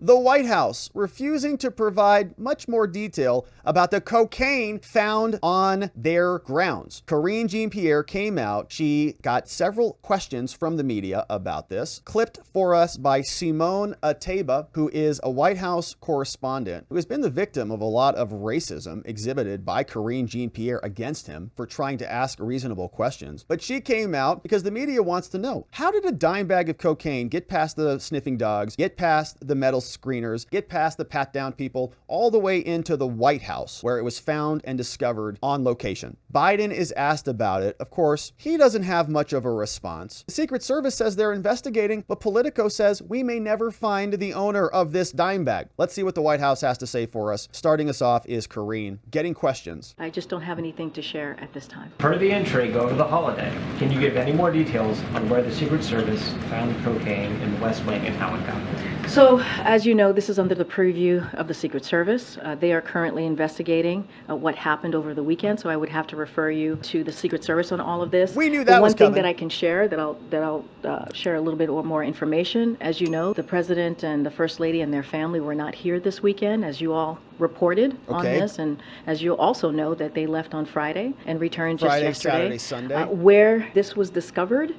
the White House refusing to provide much more detail about the cocaine found on their grounds. Karine Jean-Pierre came out. She got several questions from the media about this, clipped for us by Simone Ateba, who is a White House correspondent who has been the victim of a lot of racism exhibited by Karine Jean-Pierre against him for trying to ask reasonable questions. But she came out because the media wants to know, how did a dime bag of cocaine get past the sniffing dogs, get past the metal screeners, get past the pat-down people, all the way into the White House, where it was found and discovered on location? Biden is asked about it. Of course, he doesn't have much of a response. The Secret Service says they're investigating, but Politico says we may never find the owner of this dime bag. Let's see what the White House has to say for us. Starting us off is Karine, getting questions. I just don't have anything to share at this time. Per the intrigue over the holiday, can you give any more details on where the Secret Service found the cocaine in the West Wing and how it got there? So, as you know, this is under the purview of the Secret Service. They are currently investigating what happened over the weekend, so I would have to refer you to the Secret Service on all of this. We knew that was coming. One thing that I can share, that I'll share a little bit more information. As you know, the President and the First Lady and their family were not here this weekend, as you all reported on this, and as you also know that they left on Friday and returned just yesterday. Saturday, Sunday. Where this was discovered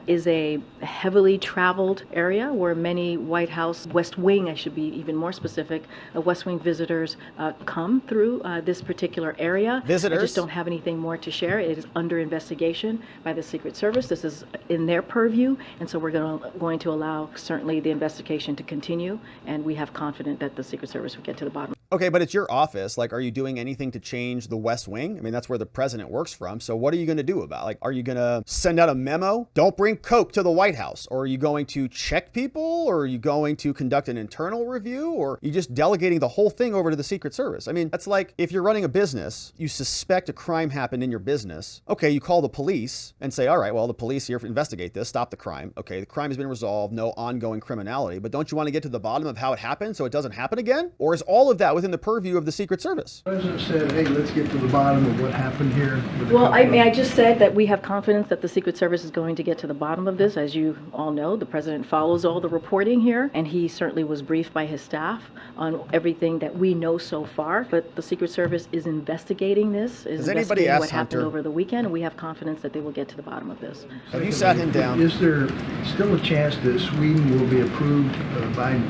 is a heavily traveled area where many White House, West Wing, I should be even more specific, West Wing visitors come through this particular area. Visitors? I just don't have anything more to share. It is under investigation by the Secret Service. This is in their purview, and so we're going to allow certainly the investigation to continue, and we have confidence that the Secret Service will get to the bottom. Okay, but it's your office. Like, are you doing anything to change the West Wing? I mean, that's where the president works from. So what are you going to do about it? Like, are you going to send out a memo? Don't bring coke to the White House. Or are you going to check people? Or are you going to conduct an internal review? Or are you just delegating the whole thing over to the Secret Service? I mean, that's like if you're running a business, you suspect a crime happened in your business. Okay, you call the police and say, all right, well, the police here to investigate this, stop the crime. Okay, the crime has been resolved, no ongoing criminality. But don't you want to get to the bottom of how it happened so it doesn't happen again? Or is all of that within the purview of the Secret Service? The president said, hey, let's get to the bottom of what happened here. Well, I just said that we have confidence that the Secret Service is going to get to the bottom of this. As you all know, the president follows all the reporting here, and he certainly was briefed by his staff on everything that we know so far. But the Secret Service is investigating this, is investigating what happened over the weekend, and we have confidence that they will get to the bottom of this. Have you sat him down? Is there still a chance that Sweden will be approved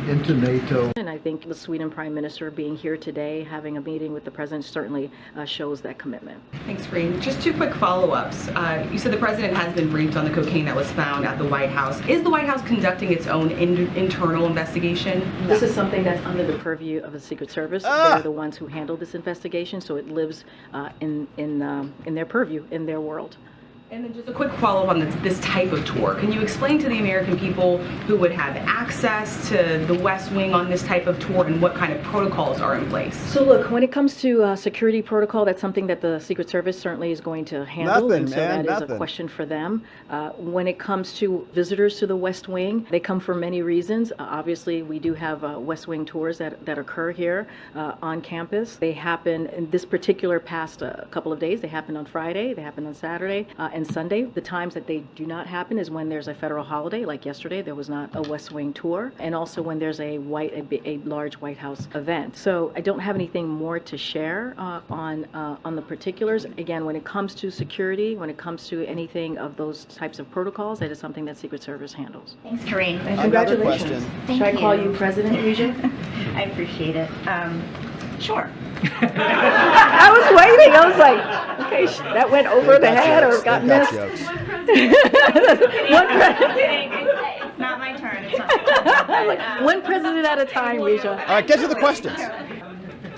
into NATO? And I think the Sweden Prime Minister being here today, having a meeting with the president, certainly shows that commitment. Thanks, Karine. Just two quick follow-ups. You said the president has been briefed on the cocaine that was found at the White House. Is the White House conducting its own internal investigation? No. This is something that's under the purview of the Secret Service. They're the ones who handle this investigation, so it lives in their purview, in their world. And then just a quick follow-up on this type of tour. Can you explain to the American people who would have access to the West Wing on this type of tour and what kind of protocols are in place? So look, when it comes to security protocol, that's something that the Secret Service certainly is going to handle. That is a question for them. When it comes to visitors to the West Wing, they come for many reasons. Obviously, we do have West Wing tours that occur here on campus. They happen in this particular past couple of days. They happened on Friday, they happened on Saturday, and Sunday. The times that they do not happen is when there's a federal holiday, like yesterday there was not a West Wing tour, and also when there's a large White House event. So I don't have anything more to share on the particulars. Again, when it comes to security, when it comes to anything of those types of protocols, that is something that Secret Service handles. Thanks, Karine. And congratulations. Thank Should I call you. you President, Risha? I appreciate it. Sure. I was waiting. I was like, okay, that went over the head or got missed. It's not my turn. It's not my turn. Like, one president at a time, Risha. All right, get to the questions.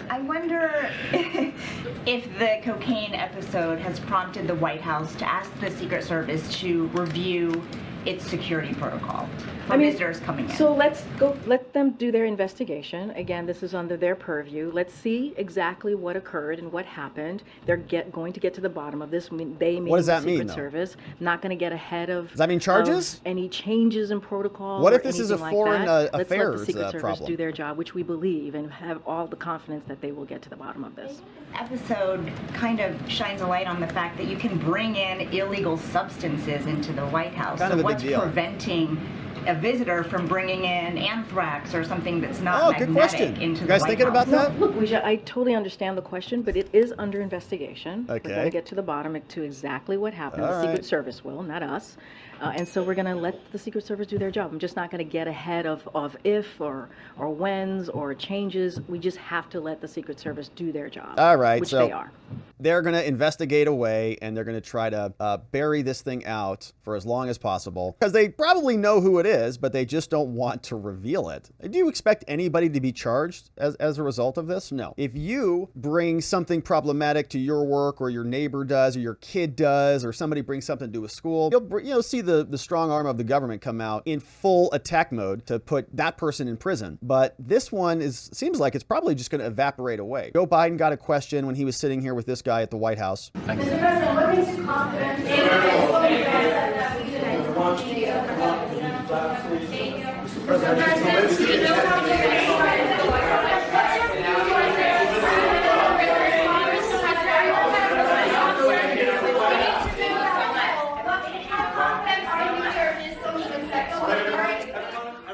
I wonder if the cocaine episode has prompted the White House to ask the Secret Service to review its security protocol for visitors coming in. So let them do their investigation. Again, this is under their purview. Let's see exactly what occurred and what happened. They're going to get to the bottom of this. What does that mean, Secret Service. Not going to get ahead of. Does that mean charges? Any changes in protocol? What if this is a foreign affairs Let's let the Secret Service problem? do their job, which we believe, and have all the confidence that they will get to the bottom of this. This episode kind of shines a light on the fact that you can bring in illegal substances into the White House. Kind of a big deal. Preventing a visitor from bringing in anthrax or something that's not magnetic good question. into You guys the White thinking House? about that? Look, I totally understand the question, but it is under investigation. Okay. We're going to get to the bottom to exactly what happened. The Secret Service will, not us. And so we're going to let the Secret Service do their job. I'm just not going to get ahead of if or whens or changes. We just have to let the Secret Service do their job. All right. Which so they are. They're going to investigate away, and they're going to try to bury this thing out for as long as possible, because they probably know who it is, but they just don't want to reveal it. Do you expect anybody to be charged as a result of this? No. If you bring something problematic to your work, or your neighbor does, or your kid does, or somebody brings something to a school, you'll see the strong arm of the government come out in full attack mode to put that person in prison. But this one seems like it's probably just going to evaporate away. Joe Biden got a question when he was sitting here with this guy at the White House. Mr. President, what makes you confident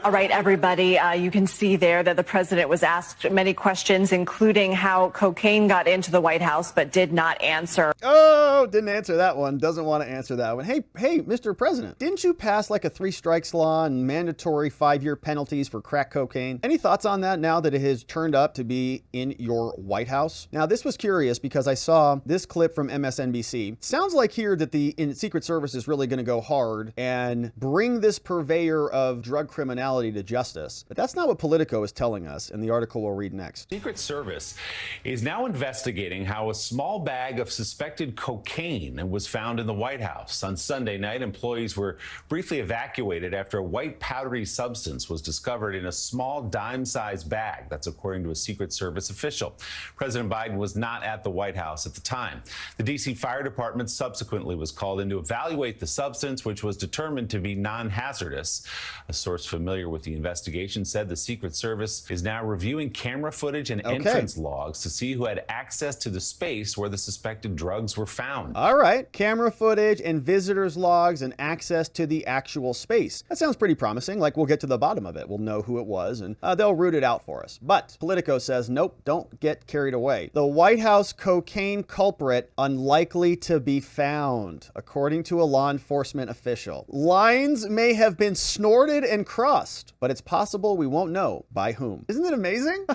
All right, everybody, you can see there that the president was asked many questions, including how cocaine got into the White House, but did not answer. Oh, didn't answer that one. Doesn't want to answer that one. Hey, Mr. President, didn't you pass like a 3 strikes law and mandatory 5-year penalties for crack cocaine? Any thoughts on that now that it has turned up to be in your White House? Now, this was curious because I saw this clip from MSNBC. Sounds like here that the Secret Service is really going to go hard and bring this purveyor of drug criminality to justice. But that's not what Politico is telling us in the article we'll read next. Secret Service is now investigating how a small bag of suspected cocaine was found in the White House. On Sunday night, employees were briefly evacuated after a white powdery substance was discovered in a small dime-sized bag. That's according to a Secret Service official. President Biden was not at the White House at the time. The D.C. Fire Department subsequently was called in to evaluate the substance, which was determined to be non-hazardous. A source familiar with the investigation said the Secret Service is now reviewing camera footage and entrance logs to see who had access to the space where the suspected drugs were found. All right, camera footage and visitors logs and access to the actual space. That sounds pretty promising. Like, we'll get to the bottom of it. We'll know who it was, and they'll root it out for us. But Politico says, nope, don't get carried away. The White House cocaine culprit unlikely to be found, according to a law enforcement official. Lines may have been snorted and crossed, but it's possible we won't know by whom. Isn't it amazing?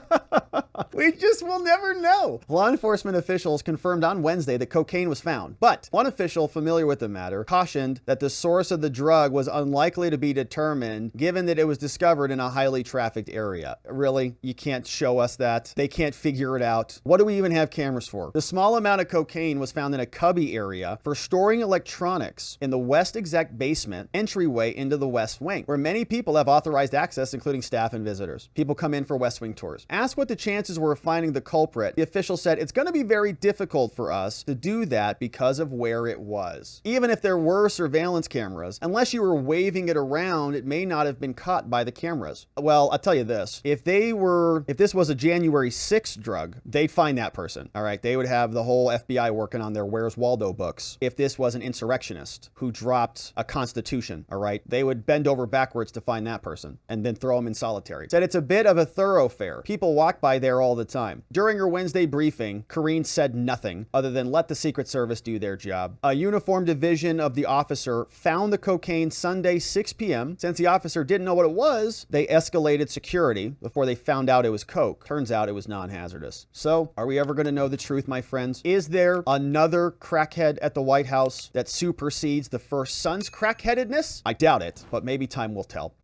We just will never know. Law enforcement officials confirmed on Wednesday that cocaine was found, but one official familiar with the matter cautioned that the source of the drug was unlikely to be determined given that it was discovered in a highly trafficked area. Really? You can't show us that? They can't figure it out? What do we even have cameras for? The small amount of cocaine was found in a cubby area for storing electronics in the west exec basement entryway into the West Wing, where many people have authorized access, including staff and visitors. People come in for West Wing tours. Asked what the chances were of finding the culprit, the official said, it's going to be very difficult for us to do that because of where it was. Even if there were surveillance cameras, unless you were waving it around, it may not have been caught by the cameras. Well, I'll tell you this. If this was a January 6th drug, they'd find that person. All right. They would have the whole FBI working on their Where's Waldo books. If this was an insurrectionist who dropped a constitution, all right, they would bend over backwards to find that person and then throw him in solitary. Said it's a bit of a thoroughfare. People walk by there all the time. During her Wednesday briefing, Karine said nothing other than let the Secret Service do their job. A uniformed division of the officer found the cocaine Sunday 6 p.m. Since the officer didn't know what it was, they escalated security before they found out it was coke. Turns out it was non-hazardous. So, are we ever going to know the truth, my friends? Is there another crackhead at the White House that supersedes the first son's crackheadedness? I doubt it, but maybe time will tell.